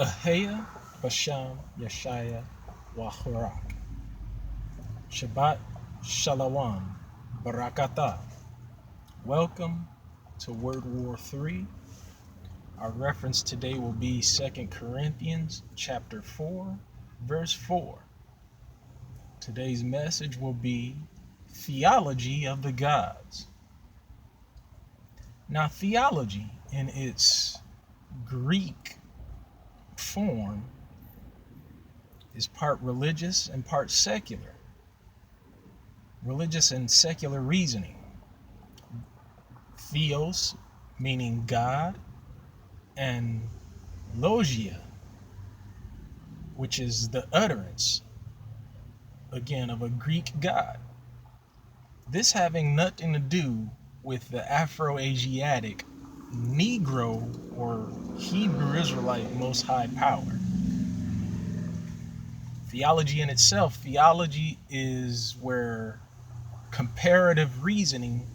Ahayah, Bahasham, Yashiya, Barak. Shabbat, Shalawam, Barak Athah. Welcome to World War III. Our reference today will be 2 Corinthians chapter 4, verse 4. Today's message will be Theology of the Gods. Now, theology in its Greek form is part religious and part secular. Religious and secular reasoning. Theos, meaning God, and logia, which is the utterance, again, of a Greek God. This having nothing to do with the Afro-Asiatic Negro or Hebrew Israelite Most High Power. Theology in itself, theology is where comparative reasoning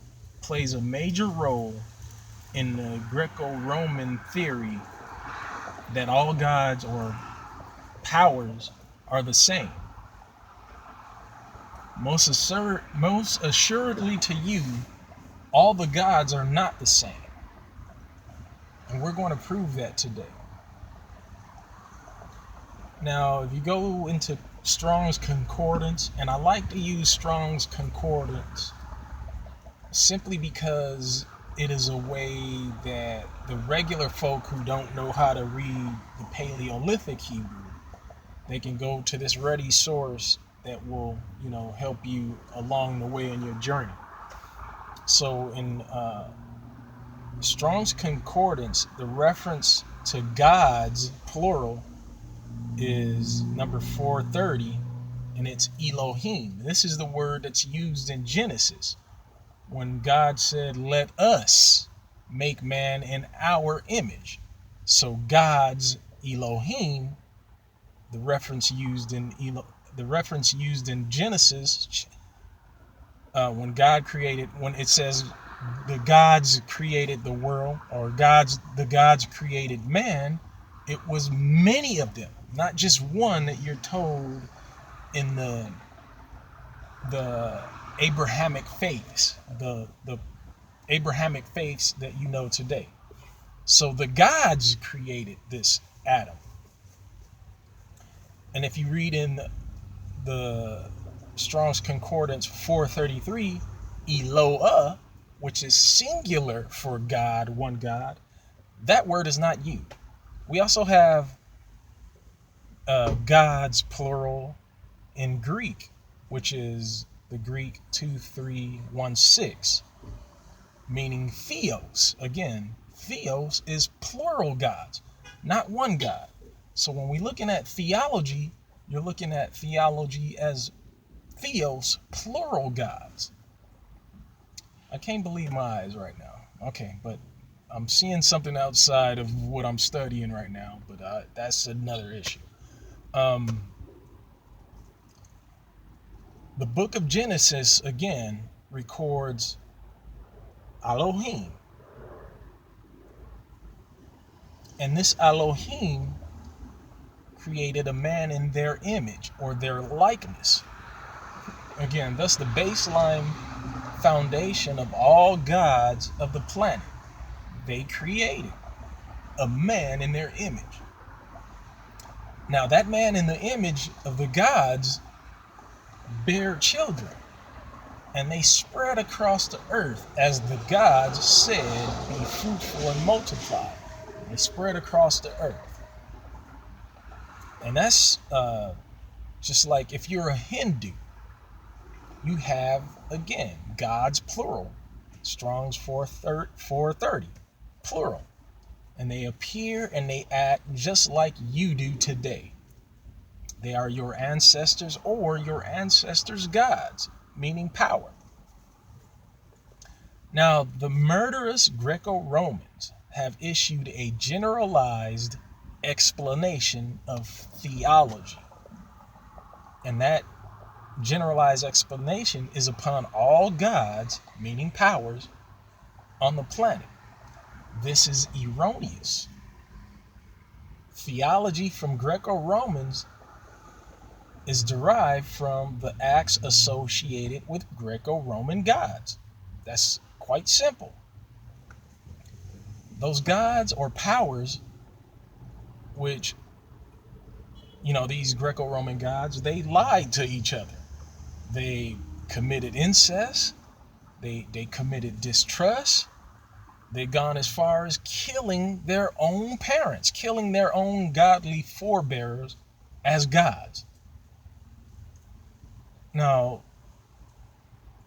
plays a major role in the Greco-Roman theory that all gods or powers are the same. Most assuredly to you, all the gods are not the same. And we're going to prove that today. Now, if you go into Strong's Concordance, and I like to use Strong's Concordance simply because it is a way that the regular folk who don't know how to read the Paleolithic Hebrew, they can go to this ready source that will, help you along the way in your journey. So in Strong's Concordance, the reference to gods, plural, is number 430, and it's Elohim. This is the word that's used in Genesis when God said, "Let us make man in our image." So God's Elohim, the reference used in Genesis, when it says the gods created the world, or the gods created man, it was many of them, not just one that you're told in the Abrahamic faiths, the Abrahamic faiths that you know today. So the gods created this Adam. And if you read in the Strong's Concordance 433, Eloah, which is singular for God, one God, that word is not used. We also have gods, plural, in Greek, which is the Greek 2316, meaning Theos. Again, Theos is plural gods, not one God. So when we're looking at theology, you're looking at theology as Theos, plural gods. I can't believe my eyes right now. Okay, but I'm seeing something outside of what I'm studying right now, but that's another issue. The book of Genesis, again, records Elohim. And this Elohim created a man in their image or their likeness. Again, thus the baseline foundation of all gods of the planet. They created a man in their image. Now, that man in the image of the gods bear children, and they spread across the earth as the gods said, "Be fruitful and multiply." They spread across the earth. And that's just like if you're a Hindu, you have, again, gods, plural, Strong's 430, plural. And they appear and they act just like you do today. They are your ancestors or your ancestors' gods, meaning power. Now, the murderous Greco-Romans have issued a generalized explanation of theology. And that generalized explanation is upon all gods, meaning powers, on the planet. This is erroneous. theology from Greco-Romans is derived from the acts associated with Greco-Roman gods. That's quite simple. Those gods or powers, which, these Greco-Roman gods, they lied to each other. They committed incest. They committed distrust. They've gone as far as killing their own parents, killing their own godly forebears as gods. Now,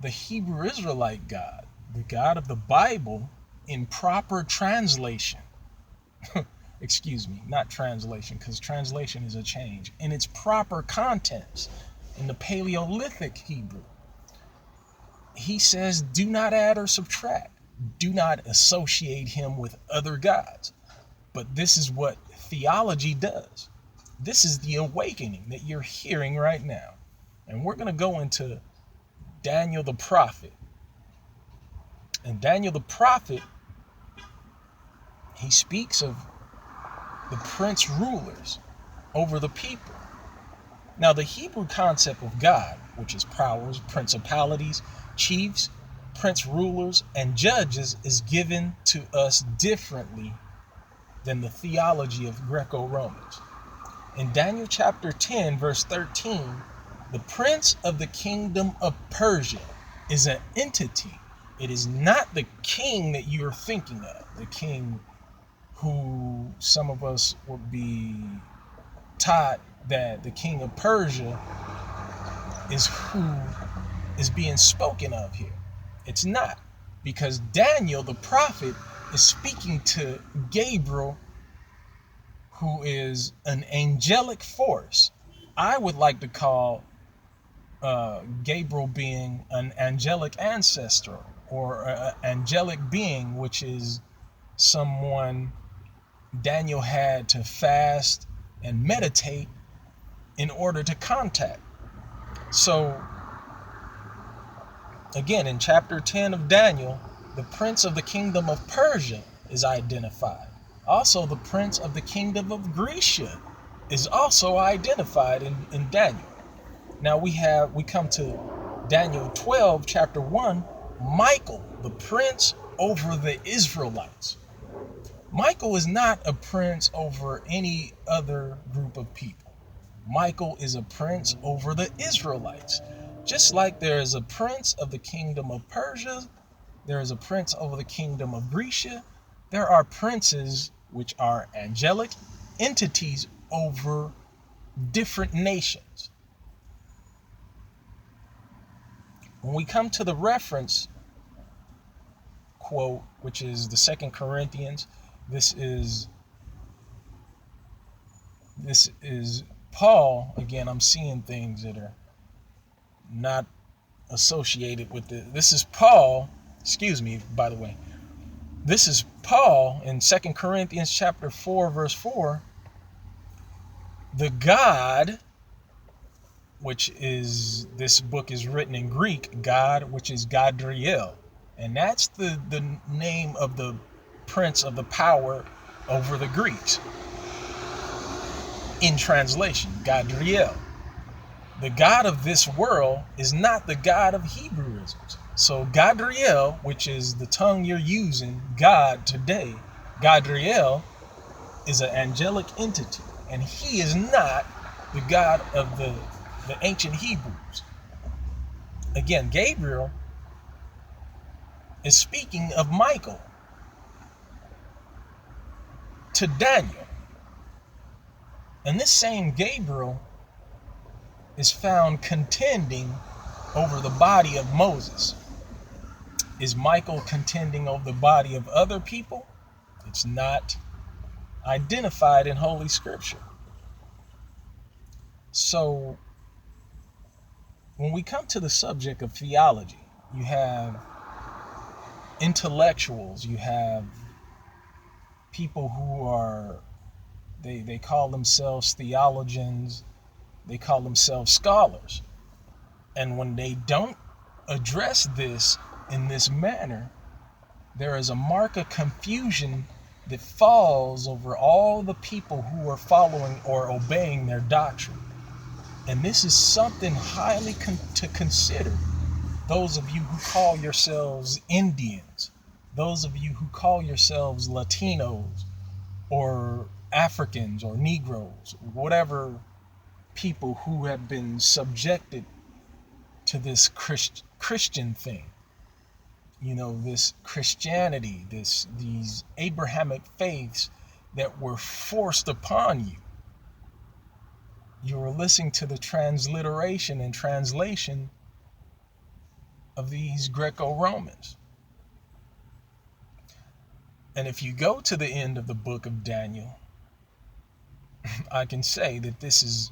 the Hebrew Israelite God, the God of the Bible, in proper translation, excuse me, not translation, because translation is a change, in its proper contents, in the Paleolithic Hebrew, he says, do not add or subtract. Do not associate him with other gods. But this is what theology does. This is the awakening that you're hearing right now. And we're going to go into Daniel the prophet. And Daniel the prophet, he speaks of the prince rulers over the people. Now, the Hebrew concept of God, which is powers, principalities, chiefs, prince rulers, and judges, is given to us differently than the theology of Greco-Romans. In Daniel chapter 10, verse 13, the prince of the kingdom of Persia is an entity. It is not the king that you're thinking of, the king who some of us would be taught that the king of Persia is who is being spoken of here. It's not, because Daniel the prophet is speaking to Gabriel, who is an angelic force. I would like to call Gabriel being an angelic ancestor, or an angelic being, which is someone Daniel had to fast and meditate in order to contact. So again, in chapter 10 of Daniel, the prince of the kingdom of Persia is identified. Also, the prince of the kingdom of Grecia is also identified in Daniel. Now we come to Daniel 12, chapter 1, Michael, the prince over the Israelites. Michael is not a prince over any other group of people. Michael is a prince over the Israelites. Just like there is a prince of the kingdom of Persia, there is a prince over the kingdom of Grecia, there are princes which are angelic entities over different nations. When we come to the reference quote, which is the 2 Corinthians, this is Paul. Again, I'm seeing things that are not associated with it. This is Paul, excuse me, by the way. This is Paul in 2 Corinthians chapter 4, verse 4. The God, which is, this book is written in Greek, God, which is Gadriel. And that's the name of the prince of the power over the Greeks. In translation, Gadriel. The God of this world is not the God of Hebrewisms. So Gadriel, which is the tongue you're using, God today, Gadriel is an angelic entity. And he is not the God of the ancient Hebrews. Again, Gabriel is speaking of Michael to Daniel. And this same Gabriel is found contending over the body of Moses. Is Michael contending over the body of other people? It's not identified in Holy Scripture. So when we come to the subject of theology, you have intellectuals, you have people who are, they call themselves theologians, they call themselves scholars. And when they don't address this in this manner, there is a mark of confusion that falls over all the people who are following or obeying their doctrine. And this is something highly to consider. Those of you who call yourselves Indians, those of you who call yourselves Latinos or Africans or Negros, whatever people who have been subjected to this Christian thing, you know, this Christianity, these Abrahamic faiths that were forced upon you. You were listening to the transliteration and translation of these Greco-Romans. And if you go to the end of the book of Daniel, I can say that this is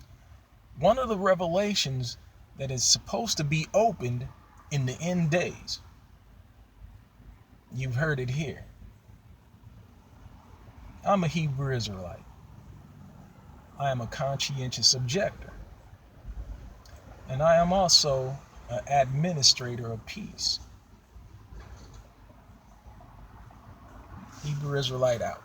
one of the revelations that is supposed to be opened in the end days. You've heard it here. I'm a Hebrew Israelite. I am a conscientious objector. And I am also an administrator of peace. Hebrew Israelite out.